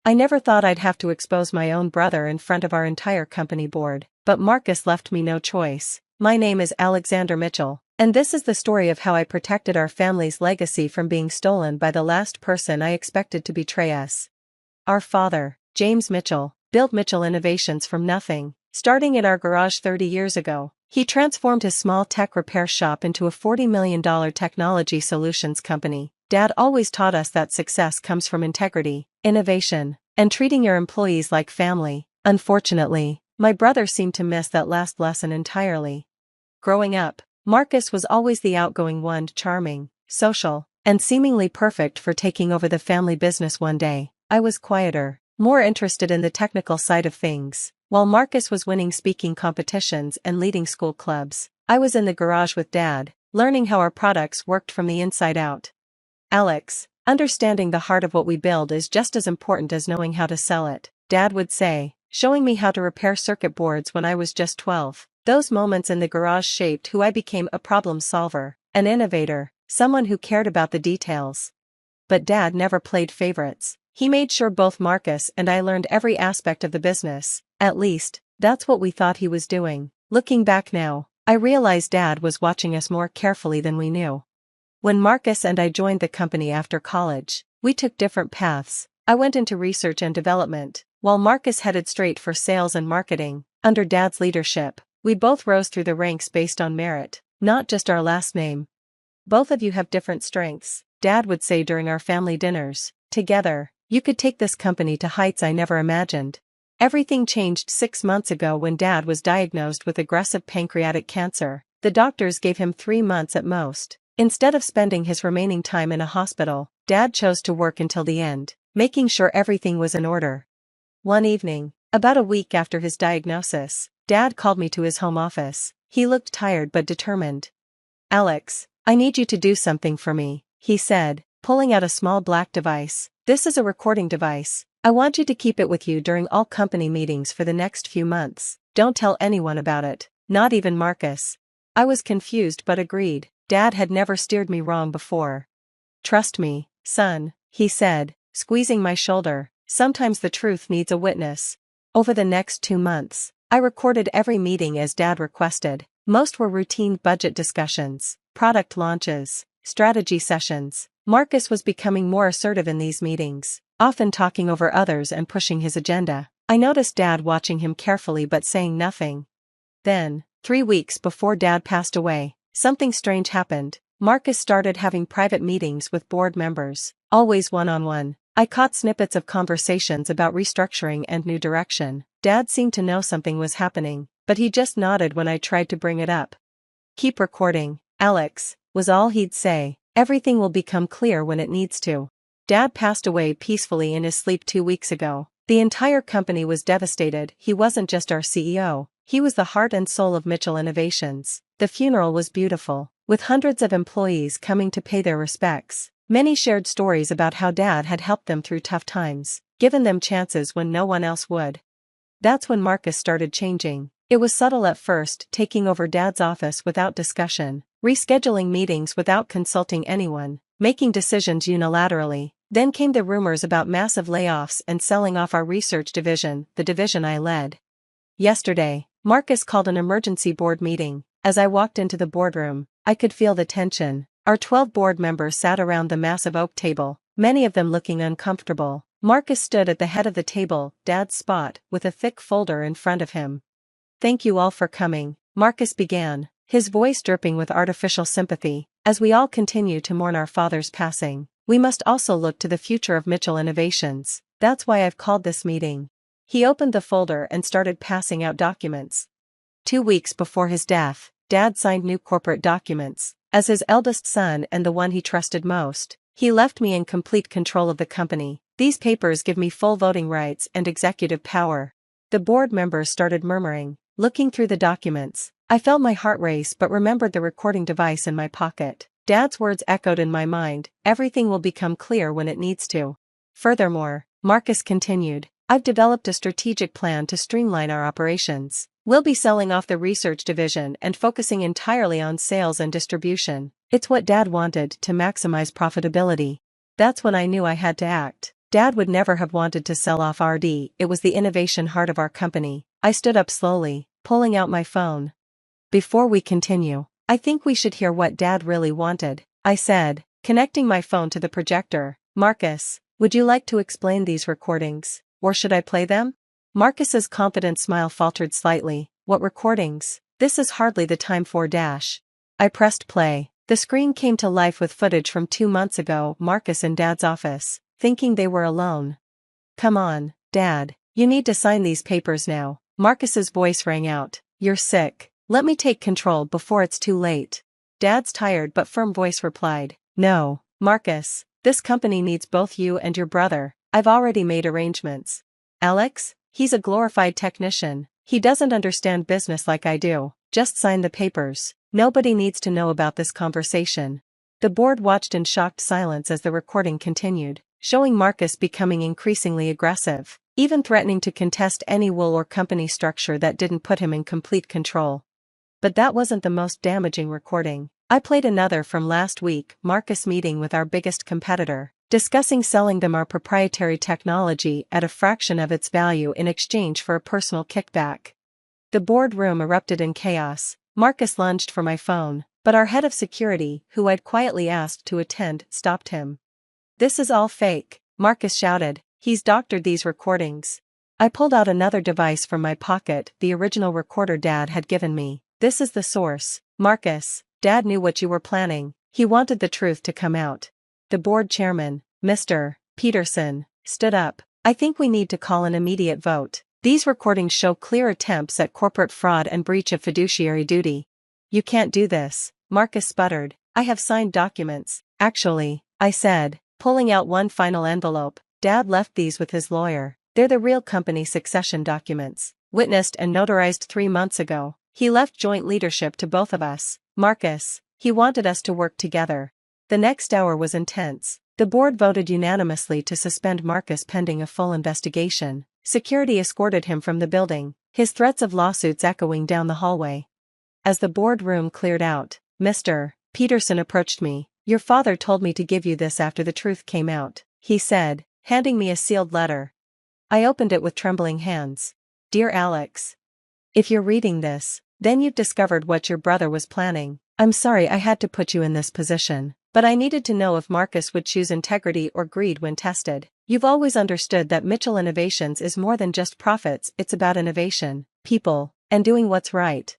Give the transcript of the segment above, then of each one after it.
I never thought I'd have to expose my own brother in front of our entire company board, but Marcus left me no choice. My name is Alexander Mitchell, and this is the story of how I protected our family's legacy from being stolen by the last person I expected to betray us. Our father, James Mitchell, built Mitchell Innovations from nothing, starting in our garage 30 years ago. He transformed his small tech repair shop into a $40 million technology solutions company. Dad always taught us that success comes from integrity, innovation, and treating your employees like family. Unfortunately, my brother seemed to miss that last lesson entirely. Growing up, Marcus was always the outgoing one, charming, social, and seemingly perfect for taking over the family business one day. I was quieter, more interested in the technical side of things. While Marcus was winning speaking competitions and leading school clubs, I was in the garage with Dad, learning how our products worked from the inside out. Alex, understanding the heart of what we build is just as important as knowing how to sell it, Dad would say, showing me how to repair circuit boards when I was just 12. Those moments in the garage shaped who I became: a problem solver, an innovator, someone who cared about the details. But Dad never played favorites. He made sure both Marcus and I learned every aspect of the business. At least, that's what we thought he was doing. Looking back now, I realize Dad was watching us more carefully than we knew. When Marcus and I joined the company after college, we took different paths. I went into research and development, while Marcus headed straight for sales and marketing. Under Dad's leadership, we both rose through the ranks based on merit, not just our last name. Both of you have different strengths, Dad would say during our family dinners. Together, you could take this company to heights I never imagined. Everything changed 6 months ago when Dad was diagnosed with aggressive pancreatic cancer. The doctors gave him 3 months at most. Instead of spending his remaining time in a hospital, Dad chose to work until the end, making sure everything was in order. One evening, about a week after his diagnosis, Dad called me to his home office. He looked tired but determined. "Alex, I need you to do something for me," he said, pulling out a small black device. "This is a recording device. I want you to keep it with you during all company meetings for the next few months. Don't tell anyone about it, not even Marcus." I was confused but agreed. Dad had never steered me wrong before. "Trust me, son," he said, squeezing my shoulder. "Sometimes the truth needs a witness." Over the next 2 months, I recorded every meeting as Dad requested. Most were routine budget discussions, product launches, strategy sessions. Marcus was becoming more assertive in these meetings, often talking over others and pushing his agenda. I noticed Dad watching him carefully but saying nothing. Then, 3 weeks before Dad passed away, something strange happened. Marcus started having private meetings with board members, always one-on-one. I caught snippets of conversations about restructuring and new direction. Dad seemed to know something was happening, but he just nodded when I tried to bring it up. "Keep recording, Alex," was all he'd say. "Everything will become clear when it needs to." Dad passed away peacefully in his sleep 2 weeks ago. The entire company was devastated. He wasn't just our CEO, he was the heart and soul of Mitchell Innovations. The funeral was beautiful, with hundreds of employees coming to pay their respects. Many shared stories about how Dad had helped them through tough times, given them chances when no one else would. That's when Marcus started changing. It was subtle at first, taking over Dad's office without discussion, rescheduling meetings without consulting anyone, making decisions unilaterally. Then came the rumors about massive layoffs and selling off our research division, the division I led. Yesterday, Marcus called an emergency board meeting. As I walked into the boardroom, I could feel the tension. Our 12 board members sat around the massive oak table, many of them looking uncomfortable. Marcus stood at the head of the table, Dad's spot, with a thick folder in front of him. "Thank you all for coming," Marcus began, his voice dripping with artificial sympathy. "As we all continue to mourn our father's passing, we must also look to the future of Mitchell Innovations. That's why I've called this meeting." He opened the folder and started passing out documents. 2 weeks before his death, Dad signed new corporate documents. As his eldest son and the one he trusted most, he left me in complete control of the company. "These papers give me full voting rights and executive power." The board members started murmuring. Looking through the documents, I felt my heart race but remembered the recording device in my pocket. Dad's words echoed in my mind, "Everything will become clear when it needs to." Furthermore, Marcus continued, "I've developed a strategic plan to streamline our operations. We'll be selling off the research division and focusing entirely on sales and distribution. It's what Dad wanted, to maximize profitability." That's when I knew I had to act. Dad would never have wanted to sell off RD, it was the innovation heart of our company. I stood up slowly, pulling out my phone. Before we continue, I think we should hear what Dad really wanted, I said, connecting my phone to the projector. Marcus, would you like to explain these recordings, or should I play them? Marcus's confident smile faltered slightly. What recordings? This is hardly the time for dash. I pressed play. The screen came to life with footage from 2 months ago. Marcus in Dad's office, thinking they were alone. Come on, Dad, you need to sign these papers now. Marcus's voice rang out. You're sick. Let me take control before it's too late. Dad's tired but firm voice replied. No, Marcus, this company needs both you and your brother. I've already made arrangements. Alex? He's a glorified technician. He doesn't understand business like I do. Just sign the papers. Nobody needs to know about this conversation. The board watched in shocked silence as the recording continued, showing Marcus becoming increasingly aggressive, even threatening to contest any will or company structure that didn't put him in complete control. But that wasn't the most damaging recording. I played another from last week. Marcus meeting with our biggest competitor, discussing selling them our proprietary technology at a fraction of its value in exchange for a personal kickback. The boardroom erupted in chaos. Marcus lunged for my phone, but our head of security, who I'd quietly asked to attend, stopped him. This is all fake, Marcus shouted. He's doctored these recordings. I pulled out another device from my pocket, the original recorder Dad had given me. This is the source. Marcus, Dad knew what you were planning. He wanted the truth to come out. The board chairman, Mr. Peterson, stood up. I think we need to call an immediate vote. These recordings show clear attempts at corporate fraud and breach of fiduciary duty. You can't do this, Marcus sputtered. I have signed documents. Actually, I said, pulling out one final envelope. Dad left these with his lawyer. They're the real company succession documents, witnessed and notarized 3 months ago. He left joint leadership to both of us. Marcus, he wanted us to work together. The next hour was intense. The board voted unanimously to suspend Marcus pending a full investigation. Security escorted him from the building, his threats of lawsuits echoing down the hallway. As the boardroom cleared out, Mr. Peterson approached me. Your father told me to give you this after the truth came out, he said, handing me a sealed letter. I opened it with trembling hands. Dear Alex, if you're reading this, then you've discovered what your brother was planning. I'm sorry I had to put you in this position, but I needed to know if Marcus would choose integrity or greed when tested. You've always understood that Mitchell Innovations is more than just profits, it's about innovation, people, and doing what's right.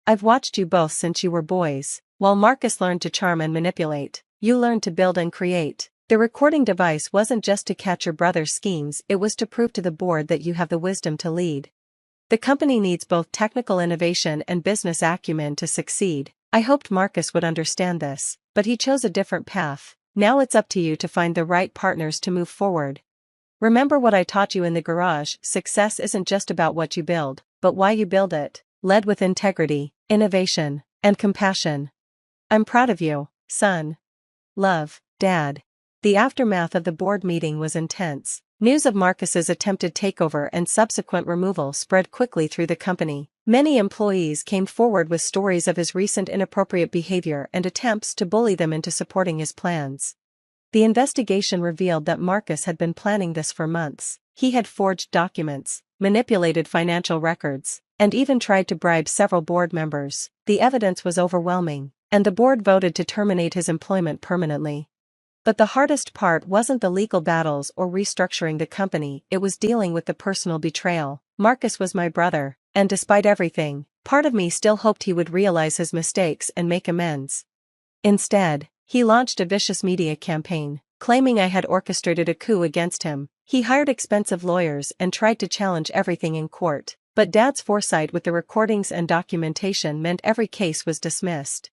I've watched you both since you were boys. While Marcus learned to charm and manipulate, you learned to build and create. The recording device wasn't just to catch your brother's schemes, it was to prove to the board that you have the wisdom to lead. The company needs both technical innovation and business acumen to succeed. I hoped Marcus would understand this, but he chose a different path. Now it's up to you to find the right partners to move forward. Remember what I taught you in the garage, success isn't just about what you build, but why you build it, led with integrity, innovation, and compassion. I'm proud of you, son. Love, Dad. The aftermath of the board meeting was intense. News of Marcus's attempted takeover and subsequent removal spread quickly through the company. Many employees came forward with stories of his recent inappropriate behavior and attempts to bully them into supporting his plans. The investigation revealed that Marcus had been planning this for months. He had forged documents, manipulated financial records, and even tried to bribe several board members. The evidence was overwhelming, and the board voted to terminate his employment permanently. But the hardest part wasn't the legal battles or restructuring the company, it was dealing with the personal betrayal. Marcus was my brother, and despite everything, part of me still hoped he would realize his mistakes and make amends. Instead, he launched a vicious media campaign, claiming I had orchestrated a coup against him. He hired expensive lawyers and tried to challenge everything in court, but Dad's foresight with the recordings and documentation meant every case was dismissed.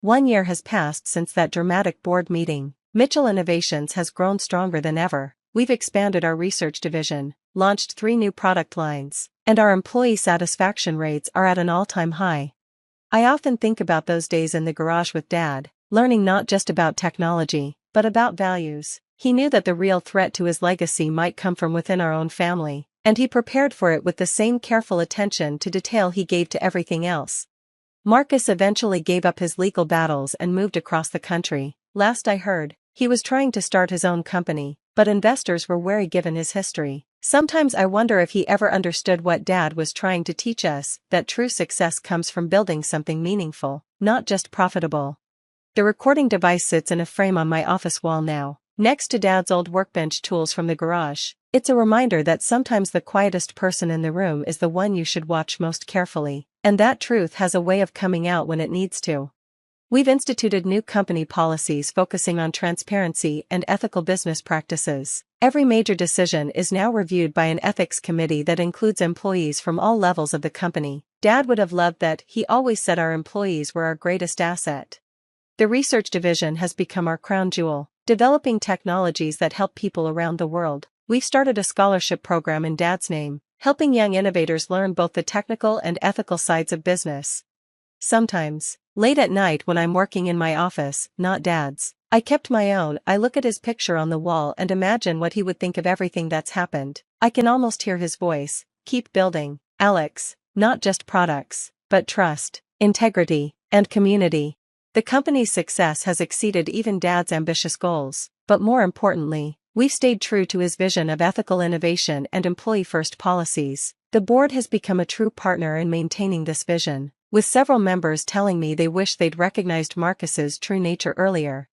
1 year has passed since that dramatic board meeting. Mitchell Innovations has grown stronger than ever. We've expanded our research division, launched 3 new product lines, and our employee satisfaction rates are at an all-time high. I often think about those days in the garage with Dad, learning not just about technology, but about values. He knew that the real threat to his legacy might come from within our own family, and he prepared for it with the same careful attention to detail he gave to everything else. Marcus eventually gave up his legal battles and moved across the country. Last I heard, He was trying to start his own company, but investors were wary given his history. Sometimes I wonder if he ever understood what Dad was trying to teach us, that true success comes from building something meaningful, not just profitable. The recording device sits in a frame on my office wall now, next to Dad's old workbench tools from the garage. It's a reminder that sometimes the quietest person in the room is the one you should watch most carefully, and that truth has a way of coming out when it needs to. We've instituted new company policies focusing on transparency and ethical business practices. Every major decision is now reviewed by an ethics committee that includes employees from all levels of the company. Dad would have loved that. He always said our employees were our greatest asset. The research division has become our crown jewel, developing technologies that help people around the world. We've started a scholarship program in Dad's name, helping young innovators learn both the technical and ethical sides of business. Sometimes, late at night when I'm working in my office, not Dad's, I kept my own, I look at his picture on the wall and imagine what he would think of everything that's happened. I can almost hear his voice. Keep building, Alex, not just products, but trust, integrity, and community. The company's success has exceeded even Dad's ambitious goals, but more importantly, we've stayed true to his vision of ethical innovation and employee-first policies. The board has become a true partner in maintaining this vision, with several members telling me they wish they'd recognized Marcus's true nature earlier.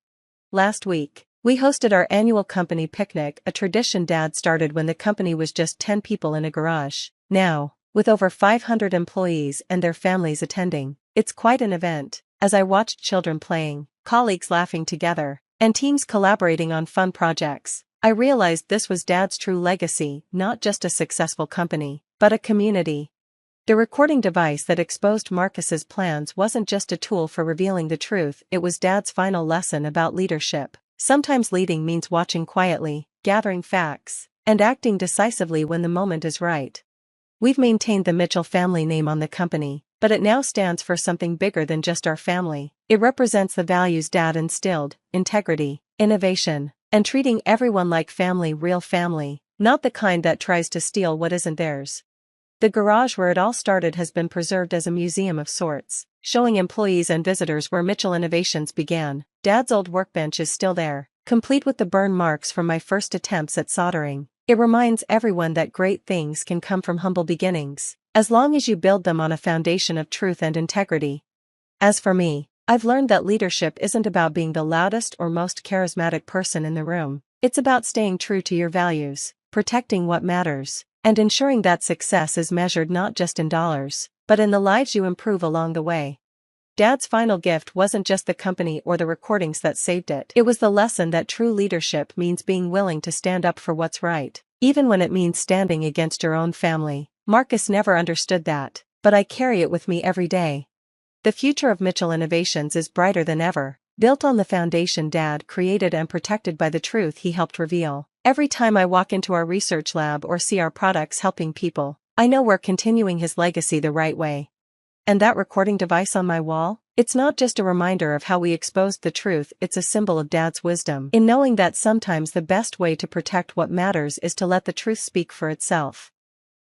Last week, we hosted our annual company picnic, a tradition Dad started when the company was just 10 people in a garage. Now, with over 500 employees and their families attending, it's quite an event. As I watched children playing, colleagues laughing together, and teams collaborating on fun projects, I realized this was Dad's true legacy, not just a successful company, but a community. The recording device that exposed Marcus's plans wasn't just a tool for revealing the truth, it was Dad's final lesson about leadership. Sometimes leading means watching quietly, gathering facts, and acting decisively when the moment is right. We've maintained the Mitchell family name on the company, but it now stands for something bigger than just our family. It represents the values Dad instilled: integrity, innovation, and treating everyone like family, real family, not the kind that tries to steal what isn't theirs. The garage where it all started has been preserved as a museum of sorts, showing employees and visitors where Mitchell Innovations began. Dad's old workbench is still there, complete with the burn marks from my first attempts at soldering. It reminds everyone that great things can come from humble beginnings, as long as you build them on a foundation of truth and integrity. As for me, I've learned that leadership isn't about being the loudest or most charismatic person in the room. It's about staying true to your values, protecting what matters, and ensuring that success is measured not just in dollars, but in the lives you improve along the way. Dad's final gift wasn't just the company or the recordings that saved it. It was the lesson that true leadership means being willing to stand up for what's right, even when it means standing against your own family. Marcus never understood that, but I carry it with me every day. The future of Mitchell Innovations is brighter than ever, built on the foundation Dad created and protected by the truth he helped reveal. Every time I walk into our research lab or see our products helping people, I know we're continuing his legacy the right way. And that recording device on my wall? It's not just a reminder of how we exposed the truth, it's a symbol of Dad's wisdom in knowing that sometimes the best way to protect what matters is to let the truth speak for itself.